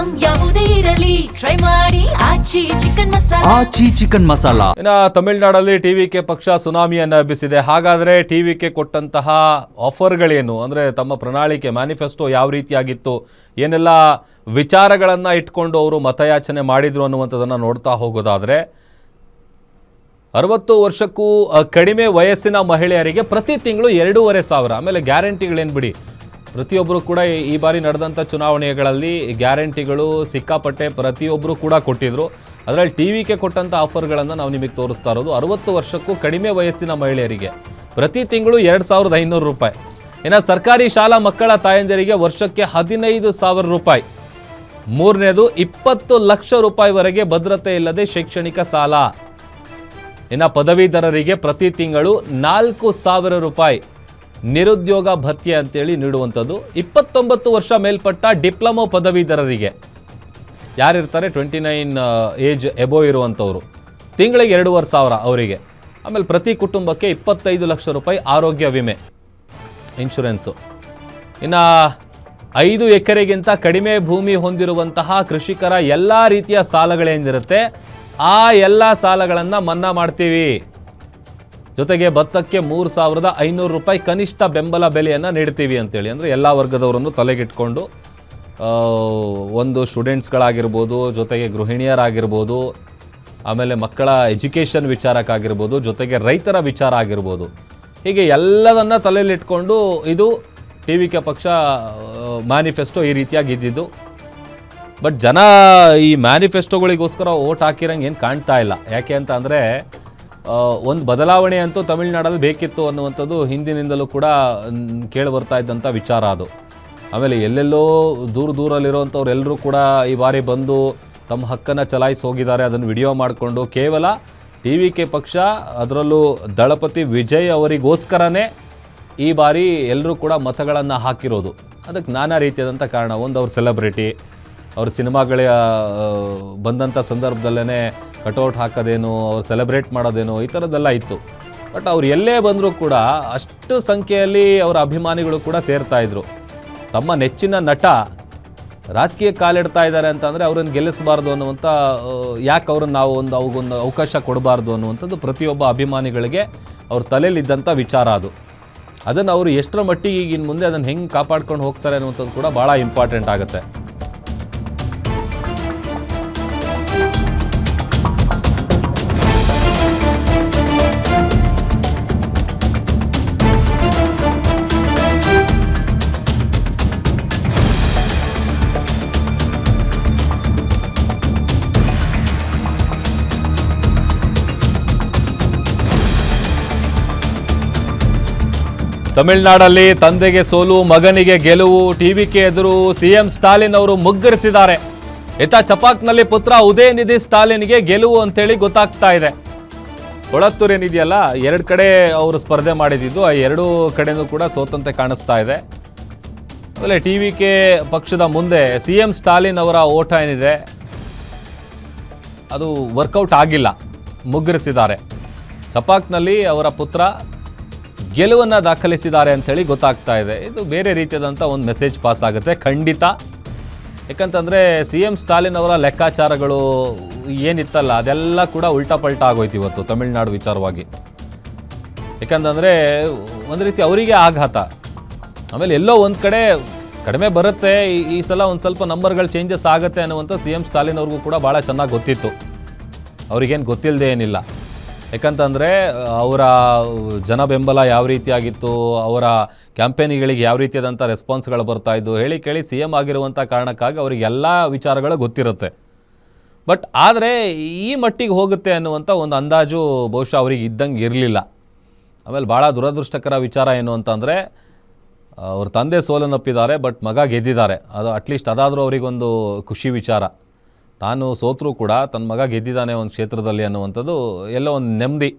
Item ಯಾವುದೇ ಇರಲಿ try ಮಾಡಿ ಆಚಿ ಚಿಕನ್ ಮಸಾಲಾ. ಇನ್ನು ತಮಿಳುನಾಡಲ್ಲಿ ಟಿವಿಕೆ ಪಕ್ಷ ಸುನಾಮಿಯನ್ನು ಎಬ್ಬಿಸಿದೆ. ಹಾಗಾದರೆ ಟಿವಿಕೆ ಕೊಟ್ಟಂತಹ ಆಫರ್ಗಳೇನು, ಅಂದರೆ ತಮ್ಮ ಪ್ರಣಾಳಿಕೆ ಮ್ಯಾನಿಫೆಸ್ಟೋ ಯಾವ ರೀತಿಯಾಗಿತ್ತು, ಏನೆಲ್ಲ ವಿಚಾರಗಳನ್ನು ಇಟ್ಕೊಂಡು ಅವರು ಮತಯಾಚನೆ ಮಾಡಿದ್ರು ಅನ್ನುವಂಥದ್ದನ್ನು ನೋಡ್ತಾ ಹೋಗೋದಾದರೆ 60 ವರ್ಷಕ್ಕೂ ಕಡಿಮೆ ವಯಸ್ಸಿನ ಮಹಿಳೆಯರಿಗೆ ಪ್ರತಿ ತಿಂಗಳು 2,500. ಆಮೇಲೆ ಗ್ಯಾರಂಟಿಗಳೇನು ಬಿಡಿ, ಪ್ರತಿಯೊಬ್ಬರು ಕೂಡ ಈ ಬಾರಿ ನಡೆದಂಥ ಚುನಾವಣೆಗಳಲ್ಲಿ ಗ್ಯಾರಂಟಿಗಳು ಸಿಕ್ಕಾಪಟ್ಟೆ ಪ್ರತಿಯೊಬ್ಬರು ಕೂಡ ಕೊಟ್ಟಿದ್ರು. ಅದರಲ್ಲಿ ಟಿವಿಗೆ ಕೊಟ್ಟಂಥ ಆಫರ್ಗಳನ್ನು ನಾವು ನಿಮಗೆ ತೋರಿಸ್ತಾ ಇರೋದು 60 ವರ್ಷಕ್ಕೂ ಕಡಿಮೆ ವಯಸ್ಸಿನ ಮಹಿಳೆಯರಿಗೆ ಪ್ರತಿ ತಿಂಗಳು 2,500 ರೂಪಾಯಿ. ಇನ್ನು ಸರ್ಕಾರಿ ಶಾಲಾ ಮಕ್ಕಳ ತಾಯಂದಿರಿಗೆ ವರ್ಷಕ್ಕೆ 15,000 ರೂಪಾಯಿ. ಮೂರನೇದು 20 ಲಕ್ಷ ರೂಪಾಯಿವರೆಗೆ ಭದ್ರತೆ ಇಲ್ಲದೆ ಶೈಕ್ಷಣಿಕ ಸಾಲ. ಇನ್ನು ಪದವೀಧರರಿಗೆ ಪ್ರತಿ ತಿಂಗಳು 4,000 ರೂಪಾಯಿ ನಿರುದ್ಯೋಗ ಭತ್ಯೆ ಅಂತೇಳಿ ನೀಡುವಂಥದ್ದು. 29 ವರ್ಷ ಮೇಲ್ಪಟ್ಟ ಡಿಪ್ಲೊಮೊ ಪದವೀಧರರಿಗೆ, ಯಾರಿರ್ತಾರೆ 29 ಏಜ್ ಎಬೋ ಇರುವಂಥವ್ರು, ತಿಂಗಳಿಗೆ 2,500 ಅವರಿಗೆ. ಆಮೇಲೆ ಪ್ರತಿ ಕುಟುಂಬಕ್ಕೆ 25 ಲಕ್ಷ ರೂಪಾಯಿ ಆರೋಗ್ಯ ವಿಮೆ ಇನ್ಶೂರೆನ್ಸು. ಇನ್ನು 5 ಎಕರೆಗಿಂತ ಕಡಿಮೆ ಭೂಮಿ ಹೊಂದಿರುವಂತಹ ಕೃಷಿಕರ ಎಲ್ಲ ರೀತಿಯ ಸಾಲಗಳೇನಿರುತ್ತೆ ಆ ಎಲ್ಲ ಸಾಲಗಳನ್ನು ಮನ್ನಾ ಮಾಡ್ತೀವಿ. ಜೊತೆಗೆ ಭತ್ತಕ್ಕೆ 3,500 ರೂಪಾಯಿ ಕನಿಷ್ಠ ಬೆಂಬಲ ಬೆಲೆಯನ್ನು ನೀಡ್ತೀವಿ ಅಂತೇಳಿ. ಅಂದರೆ ಎಲ್ಲ ವರ್ಗದವರನ್ನು ತಲೆಗಿಟ್ಕೊಂಡು ಒಂದು ಸ್ಟೂಡೆಂಟ್ಸ್ಗಳಾಗಿರ್ಬೋದು, ಜೊತೆಗೆ ಗೃಹಿಣಿಯರಾಗಿರ್ಬೋದು, ಆಮೇಲೆ ಮಕ್ಕಳ ಎಜುಕೇಷನ್ ವಿಚಾರಕ್ಕಾಗಿರ್ಬೋದು, ಜೊತೆಗೆ ರೈತರ ವಿಚಾರ ಆಗಿರ್ಬೋದು, ಹೀಗೆ ಎಲ್ಲದನ್ನು ತಲೆಯಲ್ಲಿಟ್ಕೊಂಡು ಇದು ಟಿವಿಕೆ ಪಕ್ಷ ಮ್ಯಾನಿಫೆಸ್ಟೋ ಈ ರೀತಿಯಾಗಿ ಇದ್ದಿದ್ದು. ಬಟ್ ಜನ ಈ ಮ್ಯಾನಿಫೆಸ್ಟೋಗಳಿಗೋಸ್ಕರ ಓಟ್ ಹಾಕಿರಂಗೆ ಏನು ಕಾಣ್ತಾ ಇಲ್ಲ. ಯಾಕೆ ಅಂತ ಅಂದರೆ ಒಂದು ಬದಲಾವಣೆ ಅಂತೂ ತಮಿಳುನಾಡಲ್ಲಿ ಬೇಕಿತ್ತು ಅನ್ನುವಂಥದ್ದು ಹಿಂದಿನಿಂದಲೂ ಕೂಡ ಕೇಳಿ ಬರ್ತಾ ಇದ್ದಂಥ ವಿಚಾರ ಅದು. ಆಮೇಲೆ ಎಲ್ಲೆಲ್ಲೋ ದೂರದಲ್ಲಿರುವಂಥವ್ರು ಎಲ್ಲರೂ ಕೂಡ ಈ ಬಾರಿ ಬಂದು ತಮ್ಮ ಹಕ್ಕನ್ನು ಚಲಾಯಿಸಿ ಹೋಗಿದ್ದಾರೆ. ಅದನ್ನು ವಿಡಿಯೋ ಮಾಡಿಕೊಂಡು ಕೇವಲ ಟಿವಿಕೆ ಪಕ್ಷ, ಅದರಲ್ಲೂ ದಳಪತಿ ವಿಜಯ್ ಅವರಿಗೋಸ್ಕರನೇ ಈ ಬಾರಿ ಎಲ್ಲರೂ ಕೂಡ ಮತಗಳನ್ನು ಹಾಕಿರೋದು. ಅದಕ್ಕೆ ನಾನಾ ರೀತಿಯಾದಂಥ ಕಾರಣ. ಒಂದು ಅವ್ರ ಸೆಲೆಬ್ರಿಟಿ, ಅವ್ರ ಸಿನಿಮಾಗಳ ಬಂದಂಥ ಸಂದರ್ಭದಲ್ಲೇ ಕಟೌಟ್ ಹಾಕೋದೇನು, ಅವ್ರು ಸೆಲೆಬ್ರೇಟ್ ಮಾಡೋದೇನು, ಈ ಥರದ್ದೆಲ್ಲ ಇತ್ತು. ಬಟ್ ಅವ್ರು ಎಲ್ಲೇ ಬಂದರೂ ಕೂಡ ಅಷ್ಟು ಸಂಖ್ಯೆಯಲ್ಲಿ ಅವರ ಅಭಿಮಾನಿಗಳು ಕೂಡ ಸೇರ್ತಾಯಿದ್ರು. ತಮ್ಮ ನೆಚ್ಚಿನ ನಟ ರಾಜಕೀಯ ಕಾಲಿಡ್ತಾ ಇದ್ದಾರೆ ಅಂತಂದರೆ ಅವ್ರನ್ನ ಗೆಲ್ಲಿಸಬಾರ್ದು ಅನ್ನುವಂಥ, ಯಾಕೆ ಅವ್ರನ್ನ ನಾವು ಅವ್ರಿಗೊಂದು ಅವಕಾಶ ಕೊಡಬಾರ್ದು ಅನ್ನುವಂಥದ್ದು ಪ್ರತಿಯೊಬ್ಬ ಅಭಿಮಾನಿಗಳಿಗೆ ಅವ್ರ ತಲೆಯಲ್ಲಿದ್ದಂಥ ವಿಚಾರ ಅದು. ಅದನ್ನು ಅವರು ಎಷ್ಟರ ಮಟ್ಟಿಗೆ ಈಗಿನ ಮುಂದೆ ಅದನ್ನು ಹೆಂಗೆ ಕಾಪಾಡ್ಕೊಂಡು ಹೋಗ್ತಾರೆ ಅನ್ನುವಂಥದ್ದು ಕೂಡ ಭಾಳ ಇಂಪಾರ್ಟೆಂಟ್ ಆಗುತ್ತೆ. ತಮಿಳುನಾಡಲ್ಲಿ ತಂದೆಗೆ ಸೋಲು, ಮಗನಿಗೆ ಗೆಲುವು. ಟಿವಿಕೆ ಎದುರು ಸಿಎಂ ಸ್ಟಾಲಿನ್ ಅವರು ಮುಗ್ಗರಿಸಿದ್ದಾರೆ. ಇತ್ತ ಚಪಾಕ್ನಲ್ಲಿ ಪುತ್ರ ಉದಯನಿಧಿ ಸ್ಟಾಲಿನ್ಗೆ ಗೆಲುವು ಅಂತೇಳಿ ಗೊತ್ತಾಗ್ತಾ ಇದೆ. ಕೊಳತ್ತೂರು ಏನಿದೆಯಲ್ಲ, 2 ಕಡೆ ಅವರು ಸ್ಪರ್ಧೆ ಮಾಡಿದ್ದು, ಆ 2 ಕಡೆನೂ ಕೂಡ ಸೋತಂತೆ ಕಾಣಿಸ್ತಾ ಇದೆ. ಆಮೇಲೆ ಟಿವಿಕೆ ಪಕ್ಷದ ಮುಂದೆ ಸಿಎಂ ಸ್ಟಾಲಿನ್ ಅವರ ಓಟ ಏನಿದೆ ಅದು ವರ್ಕೌಟ್ ಆಗಿಲ್ಲ, ಮುಗ್ಗರಿಸಿದ್ದಾರೆ. ಚಪಾಕ್ನಲ್ಲಿ ಅವರ ಪುತ್ರ ಗೆಲುವನ್ನು ದಾಖಲಿಸಿದ್ದಾರೆ ಅಂಥೇಳಿ ಗೊತ್ತಾಗ್ತಾ ಇದೆ. ಇದು ಬೇರೆ ರೀತಿಯಾದಂಥ ಒಂದು ಮೆಸೇಜ್ ಪಾಸ್ ಆಗುತ್ತೆ ಖಂಡಿತ. ಯಾಕಂತಂದರೆ CM ಸ್ಟಾಲಿನ್ ಅವರ ಲೆಕ್ಕಾಚಾರಗಳು ಏನಿತ್ತಲ್ಲ ಅದೆಲ್ಲ ಕೂಡ ಉಲ್ಟಾ ಪಲ್ಟಾ ಆಗೋಯ್ತು ಇವತ್ತು ತಮಿಳುನಾಡು ವಿಚಾರವಾಗಿ. ಯಾಕಂತಂದರೆ ಒಂದು ರೀತಿ ಅವರಿಗೆ ಆಘಾತ. ಆಮೇಲೆ ಎಲ್ಲೋ ಒಂದು ಕಡೆ ಕಡಿಮೆ ಬರುತ್ತೆ, ಈ ಸಲ ಒಂದು ಸ್ವಲ್ಪ ನಂಬರ್ಗಳು ಚೇಂಜಸ್ ಆಗುತ್ತೆ ಅನ್ನುವಂಥ CM ಸ್ಟಾಲಿನ್ ಅವ್ರಿಗೂ ಕೂಡ ಭಾಳ ಚೆನ್ನಾಗಿ ಗೊತ್ತಿತ್ತು. ಅವ್ರಿಗೇನು ಗೊತ್ತಿಲ್ಲದೆ ಏನಿಲ್ಲ. ಯಾಕಂತಂದರೆ ಅವರ ಜನ ಬೆಂಬಲ ಯಾವ ರೀತಿಯಾಗಿತ್ತು, ಅವರ ಕ್ಯಾಂಪೇನಿಗಳಿಗೆ ಯಾವ ರೀತಿಯಾದಂಥ ರೆಸ್ಪಾನ್ಸ್ಗಳು ಬರ್ತಾಯಿದ್ದು ಹೇಳಿ ಕೇಳಿ CM ಆಗಿರುವಂಥ ಕಾರಣಕ್ಕಾಗಿ ಅವರಿಗೆಲ್ಲ ವಿಚಾರಗಳು ಗೊತ್ತಿರುತ್ತೆ. ಬಟ್ ಆದರೆ ಈ ಮಟ್ಟಿಗೆ ಹೋಗುತ್ತೆ ಅನ್ನುವಂಥ ಒಂದು ಅಂದಾಜು ಬಹುಶಃ ಅವ್ರಿಗೆ ಇದ್ದಂಗೆ ಇರಲಿಲ್ಲ. ಆಮೇಲೆ ಭಾಳ ದುರದೃಷ್ಟಕರ ವಿಚಾರ ಏನು ಅಂತಂದರೆ ಅವ್ರ ತಂದೆ ಸೋಲನ್ನಪ್ಪಿದ್ದಾರೆ, ಬಟ್ ಮಗ ಗೆದ್ದಿದ್ದಾರೆ. ಅದು ಅಟ್ಲೀಸ್ಟ್ ಅದಾದರೂ ಅವರಿಗೊಂದು ಖುಷಿ ವಿಚಾರ. ತಾನು ಸೋತರೂ ಕೂಡ ತನ್ನ ಮಗ ಗೆದ್ದಿದ್ದಾನೆ ಒಂದು ಕ್ಷೇತ್ರದಲ್ಲಿ ಅನ್ನುವಂಥದ್ದು ಎಲ್ಲೋ ಒಂದು ನೆಮ್ಮದಿ.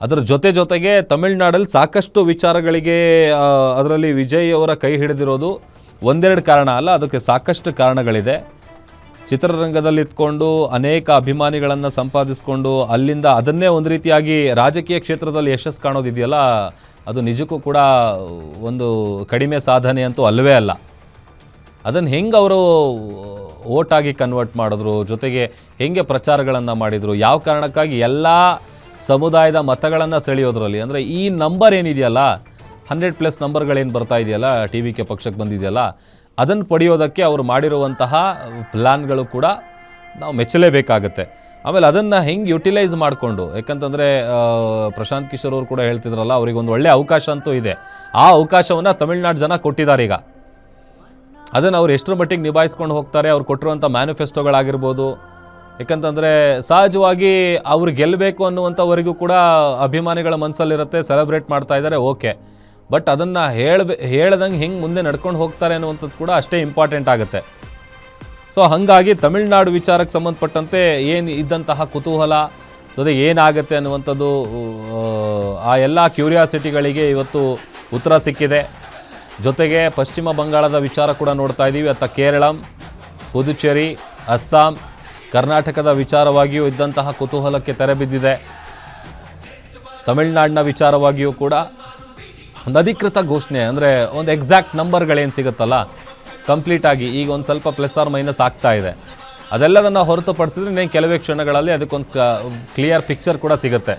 ಅದರ ಜೊತೆಗೆ ತಮಿಳುನಾಡಲ್ಲಿ ಸಾಕಷ್ಟು ವಿಚಾರಗಳಿಗೆ ಅದರಲ್ಲಿ ವಿಜಯ್ ಅವರ ಕೈ ಹಿಡಿದಿರೋದು ಒಂದೆರಡು ಕಾರಣ ಅಲ್ಲ, ಅದಕ್ಕೆ ಸಾಕಷ್ಟು ಕಾರಣಗಳಿದೆ. ಚಿತ್ರರಂಗದಲ್ಲಿ ಇದ್ಕೊಂಡು ಅನೇಕ ಅಭಿಮಾನಿಗಳನ್ನು ಸಂಪಾದಿಸಿಕೊಂಡು ಅಲ್ಲಿಂದ ಅದನ್ನೇ ಒಂದು ರೀತಿಯಾಗಿ ರಾಜಕೀಯ ಕ್ಷೇತ್ರದಲ್ಲಿ ಯಶಸ್ಸು ಕಾಣೋದಿದೆಯಲ್ಲ, ಅದು ನಿಜಕ್ಕೂ ಕೂಡ ಒಂದು ಕಡಿಮೆ ಸಾಧನೆ ಅಂತೂ ಅಲ್ಲವೇ ಅಲ್ಲ. ಅದನ್ನು ಹೆಂಗೆ ಅವರು ಓಟಾಗಿ ಕನ್ವರ್ಟ್ ಮಾಡಿದ್ರು, ಜೊತೆಗೆ ಹೇಗೆ ಪ್ರಚಾರಗಳನ್ನು ಮಾಡಿದರು, ಯಾವ ಕಾರಣಕ್ಕಾಗಿ ಎಲ್ಲ ಸಮುದಾಯದ ಮತಗಳನ್ನು ಸೆಳೆಯೋದ್ರಲ್ಲಿ, ಅಂದರೆ ಈ ನಂಬರ್ ಏನಿದೆಯಲ್ಲ 100+ ನಂಬರ್ಗಳೇನು ಬರ್ತಾ ಇದೆಯಲ್ಲ ಟಿ ವಿ ಕೆ ಪಕ್ಷಕ್ಕೆ ಬಂದಿದೆಯಲ್ಲ, ಅದನ್ನು ಪಡೆಯೋದಕ್ಕೆ ಅವರು ಮಾಡಿರುವಂತಹ ಪ್ಲ್ಯಾನ್ಗಳು ಕೂಡ ನಾವು ಮೆಚ್ಚಲೇಬೇಕಾಗತ್ತೆ. ಆಮೇಲೆ ಅದನ್ನು ಹೆಂಗೆ ಯುಟಿಲೈಸ್ ಮಾಡಿಕೊಂಡು, ಯಾಕಂತಂದರೆ ಪ್ರಶಾಂತ್ ಕಿಶೋರ್ ಅವರು ಕೂಡ ಹೇಳ್ತಿದ್ರಲ್ಲ, ಅವ್ರಿಗೆ ಒಂದು ಒಳ್ಳೆಯ ಅವಕಾಶ ಅಂತೂ ಇದೆ. ಆ ಅವಕಾಶವನ್ನು ತಮಿಳ್ನಾಡು ಜನ ಕೊಟ್ಟಿದ್ದಾರೆ. ಈಗ ಅದನ್ನು ಅವ್ರು ಎಷ್ಟರ ಮಟ್ಟಿಗೆ ನಿಭಾಯಿಸ್ಕೊಂಡು ಹೋಗ್ತಾರೆ, ಅವ್ರು ಕೊಟ್ಟಿರುವಂಥ ಮ್ಯಾನಿಫೆಸ್ಟೋಗಳಾಗಿರ್ಬೋದು. ಯಾಕಂತಂದರೆ ಸಹಜವಾಗಿ ಅವ್ರು ಗೆಲ್ಲಬೇಕು ಅನ್ನುವಂಥವರೆಗೂ ಕೂಡ ಅಭಿಮಾನಿಗಳ ಮನಸ್ಸಲ್ಲಿರುತ್ತೆ, ಸೆಲೆಬ್ರೇಟ್ ಮಾಡ್ತಾ ಇದ್ದಾರೆ, ಓಕೆ. ಬಟ್ ಅದನ್ನು ಹೇಳ್ದಂಗೆ ಹೆಂಗೆ ಮುಂದೆ ನಡ್ಕೊಂಡು ಹೋಗ್ತಾರೆ ಅನ್ನುವಂಥದ್ದು ಕೂಡ ಅಷ್ಟೇ ಇಂಪಾರ್ಟೆಂಟ್ ಆಗುತ್ತೆ. ಸೊ ಹಾಗಾಗಿ ತಮಿಳ್ನಾಡು ವಿಚಾರಕ್ಕೆ ಸಂಬಂಧಪಟ್ಟಂತೆ ಏನು ಇದ್ದಂತಹ ಕುತೂಹಲ, ಜೊತೆಗೆ ಏನಾಗುತ್ತೆ ಅನ್ನುವಂಥದ್ದು, ಆ ಎಲ್ಲ ಕ್ಯೂರಿಯಾಸಿಟಿಗಳಿಗೆ ಇವತ್ತು ಉತ್ತರ ಸಿಕ್ಕಿದೆ. ಜೊತೆಗೆ ಪಶ್ಚಿಮ ಬಂಗಾಳದ ವಿಚಾರ ಕೂಡ ನೋಡ್ತಾ ಇದ್ದೀವಿ. ಅತ್ತ ಕೇರಳ, ಪುದುಚೇರಿ, ಅಸ್ಸಾಂ, ಕರ್ನಾಟಕದ ವಿಚಾರವಾಗಿಯೂ ಇದ್ದಂತಹ ಕುತೂಹಲಕ್ಕೆ ತೆರೆ ಬಿದ್ದಿದೆ. ತಮಿಳ್ನಾಡಿನ ವಿಚಾರವಾಗಿಯೂ ಕೂಡ ಒಂದು ಅಧಿಕೃತ ಘೋಷಣೆ, ಅಂದರೆ ಒಂದು ಎಕ್ಸಾಕ್ಟ್ ನಂಬರ್ಗಳೇನು ಸಿಗುತ್ತಲ್ಲ ಕಂಪ್ಲೀಟಾಗಿ ಈಗ ಒಂದು ಸ್ವಲ್ಪ +or- ಆಗ್ತಾ ಇದೆ. ಅದೆಲ್ಲದನ್ನು ಹೊರತುಪಡಿಸಿದ್ರೆ ಕೆಲವೇ ಕ್ಷಣಗಳಲ್ಲಿ ಅದಕ್ಕೊಂದು ಕ್ಲಿಯರ್ ಪಿಕ್ಚರ್ ಕೂಡ ಸಿಗುತ್ತೆ.